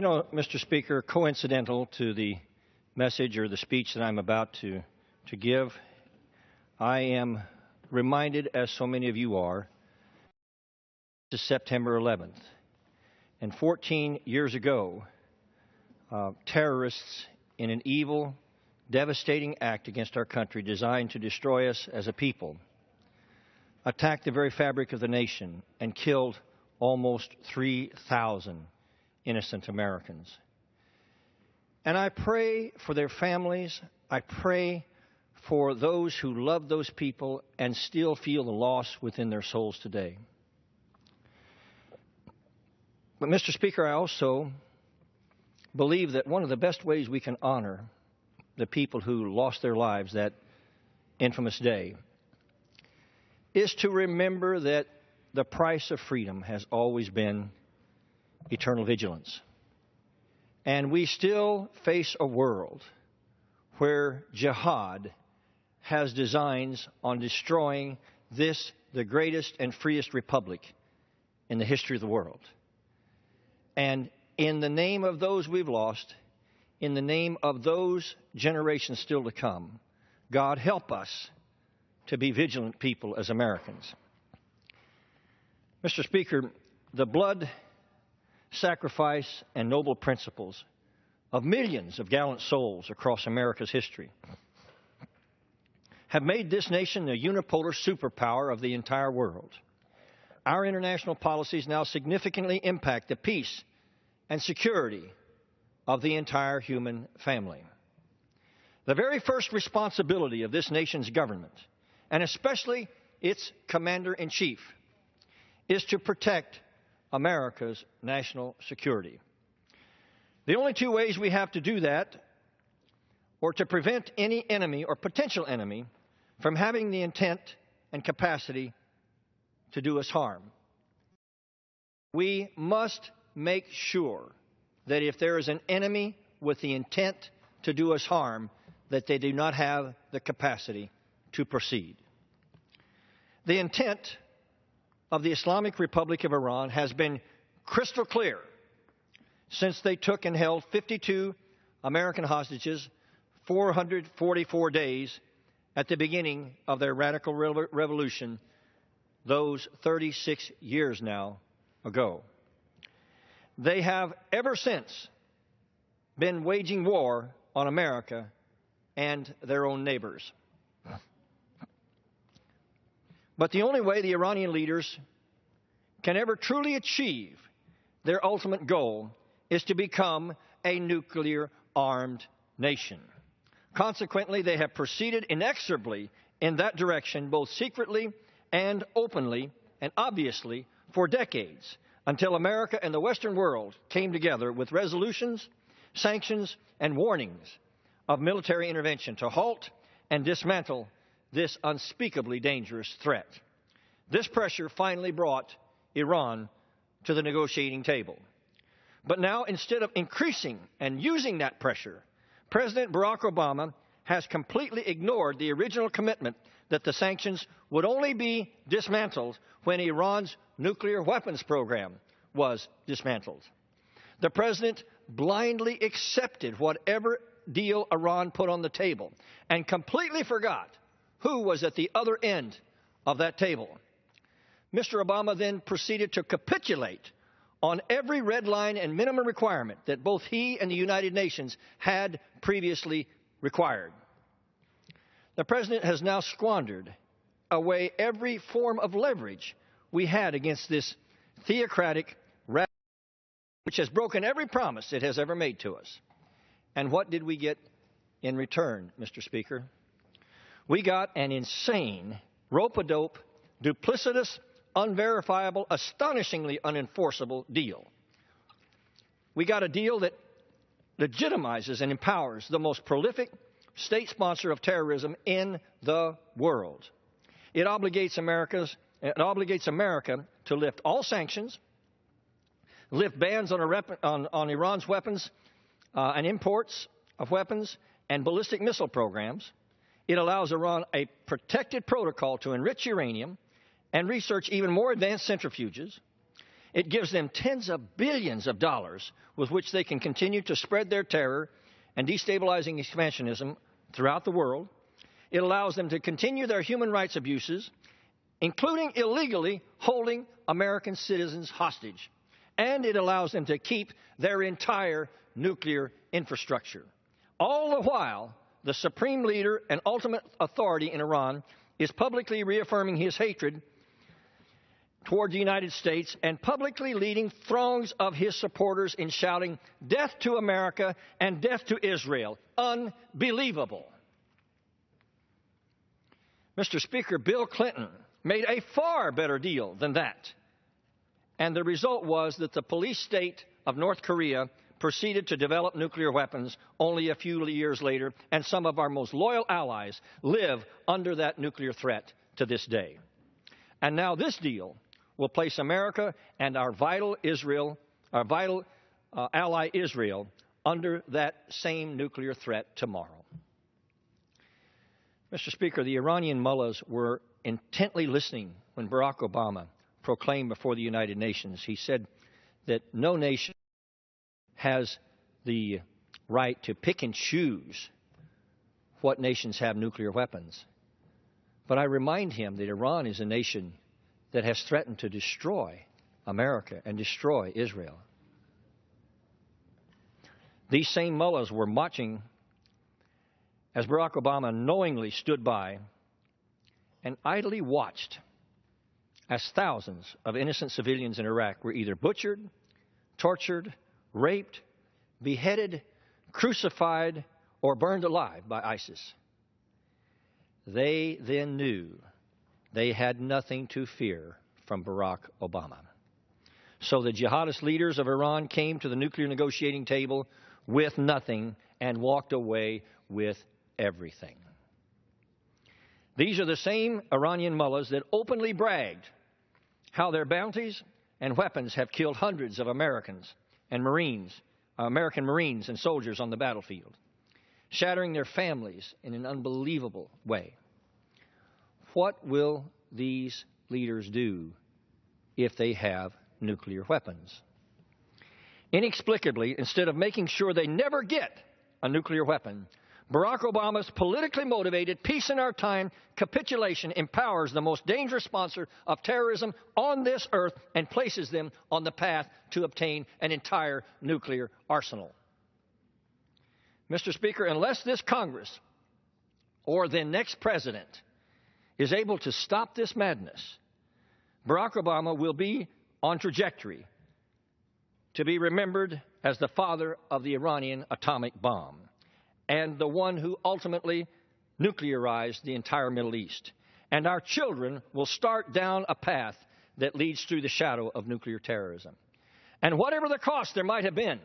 You know, Mr. Speaker, coincidental to the message or the speech that I'm about to give, I am reminded, as so many of you are, to September 11th. And 14 years ago, terrorists, in an evil, devastating act against our country designed to destroy us as a people, attacked the very fabric of the nation and killed almost 3,000 innocent Americans. And I pray for their families. I pray for those who love those people and still feel the loss within their souls today. But, Mr. Speaker, I also believe that one of the best ways we can honor the people who lost their lives that infamous day is to remember that the price of freedom has always been eternal vigilance. And we still face a world where jihad has designs on destroying this, the greatest and freest republic in the history of the world. And in the name of those we've lost, in the name of those generations still to come, God help us to be vigilant people as Americans. Mr. Speaker, the blood, sacrifice, and noble principles of millions of gallant souls across America's history have made this nation a unipolar superpower of the entire world. Our international policies now significantly impact the peace and security of the entire human family. The very first responsibility of this nation's government, and especially its commander-in-chief, is to protect America's national security. The only two ways we have to do that, or to prevent any enemy or potential enemy from having the intent and capacity to do us harm, we must make sure that if there is an enemy with the intent to do us harm, that they do not have the capacity to proceed. The intent of the Islamic Republic of Iran has been crystal clear since they took and held 52 American hostages 444 days at the beginning of their radical revolution, those 36 years now ago. They have ever since been waging war on America and their own neighbors. But the only way the Iranian leaders can ever truly achieve their ultimate goal is to become a nuclear-armed nation. Consequently, they have proceeded inexorably in that direction, both secretly and openly and obviously for decades, until America and the Western world came together with resolutions, sanctions, and warnings of military intervention to halt and dismantle this unspeakably dangerous threat. This pressure finally brought Iran to the negotiating table. But now, instead of increasing and using that pressure, President Barack Obama has completely ignored the original commitment that the sanctions would only be dismantled when Iran's nuclear weapons program was dismantled. The president blindly accepted whatever deal Iran put on the table and completely forgot who was at the other end of that table. Mr. Obama then proceeded to capitulate on every red line and minimum requirement that both he and the United Nations had previously required. The president has now squandered away every form of leverage we had against this theocratic radical, which has broken every promise it has ever made to us. And what did we get in return, Mr. Speaker? We got an insane, rope-a-dope, duplicitous, unverifiable, astonishingly unenforceable deal. We got a deal that legitimizes and empowers the most prolific state sponsor of terrorism in the world. It obligates America to lift all sanctions, lift bans on Iran's weapons and imports of weapons and ballistic missile programs. It allows Iran a protected protocol to enrich uranium and research even more advanced centrifuges. It gives them tens of billions of dollars with which they can continue to spread their terror and destabilizing expansionism throughout the world. It allows them to continue their human rights abuses, including illegally holding American citizens hostage. And it allows them to keep their entire nuclear infrastructure. All the while, the supreme leader and ultimate authority in Iran is publicly reaffirming his hatred toward the United States and publicly leading throngs of his supporters in shouting, "Death to America and death to Israel." Unbelievable. Mr. Speaker, Bill Clinton made a far better deal than that. And the result was that the police state of North Korea proceeded to develop nuclear weapons only a few years later, and some of our most loyal allies live under that nuclear threat to this day. And now this deal will place America and our vital ally Israel under that same nuclear threat tomorrow. Mr. Speaker, the Iranian mullahs were intently listening when Barack Obama proclaimed before the United Nations. He said that no nation has the right to pick and choose what nations have nuclear weapons. But I remind him that Iran is a nation that has threatened to destroy America and destroy Israel. These same mullahs were watching as Barack Obama knowingly stood by and idly watched as thousands of innocent civilians in Iraq were either butchered, tortured, raped, beheaded, crucified, or burned alive by ISIS. They then knew they had nothing to fear from Barack Obama. So the jihadist leaders of Iran came to the nuclear negotiating table with nothing and walked away with everything. These are the same Iranian mullahs that openly bragged how their bounties and weapons have killed hundreds of Americans and American Marines and soldiers on the battlefield, shattering their families in an unbelievable way. What will these leaders do if they have nuclear weapons? Inexplicably, instead of making sure they never get a nuclear weapon, Barack Obama's politically motivated peace in our time capitulation empowers the most dangerous sponsor of terrorism on this earth and places them on the path to obtain an entire nuclear arsenal. Mr. Speaker, unless this Congress or the next president is able to stop this madness, Barack Obama will be on trajectory to be remembered as the father of the Iranian atomic bomb and the one who ultimately nuclearized the entire Middle East. And our children will start down a path that leads through the shadow of nuclear terrorism. And whatever the cost there might have been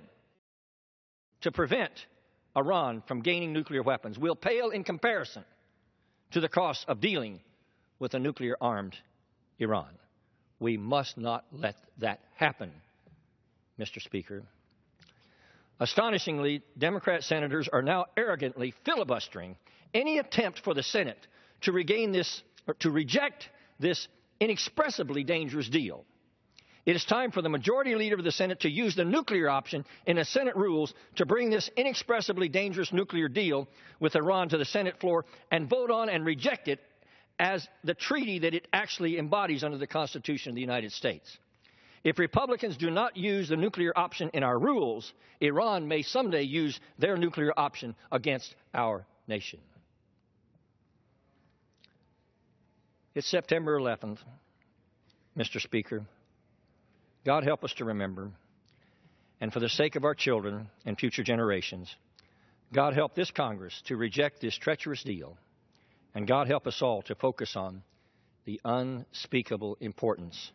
to prevent Iran from gaining nuclear weapons will pale in comparison to the cost of dealing with a nuclear-armed Iran. We must not let that happen, Mr. Speaker. Astonishingly, Democrat senators are now arrogantly filibustering any attempt for the Senate to reject this inexpressibly dangerous deal. It is time for the majority leader of the Senate to use the nuclear option in the Senate rules to bring this inexpressibly dangerous nuclear deal with Iran to the Senate floor and vote on and reject it as the treaty that it actually embodies under the Constitution of the United States. If Republicans do not use the nuclear option in our rules, Iran may someday use their nuclear option against our nation. It's September 11th, Mr. Speaker. God help us to remember, and for the sake of our children and future generations, God help this Congress to reject this treacherous deal, and God help us all to focus on the unspeakable importance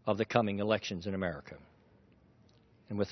of the coming elections in America. And with that,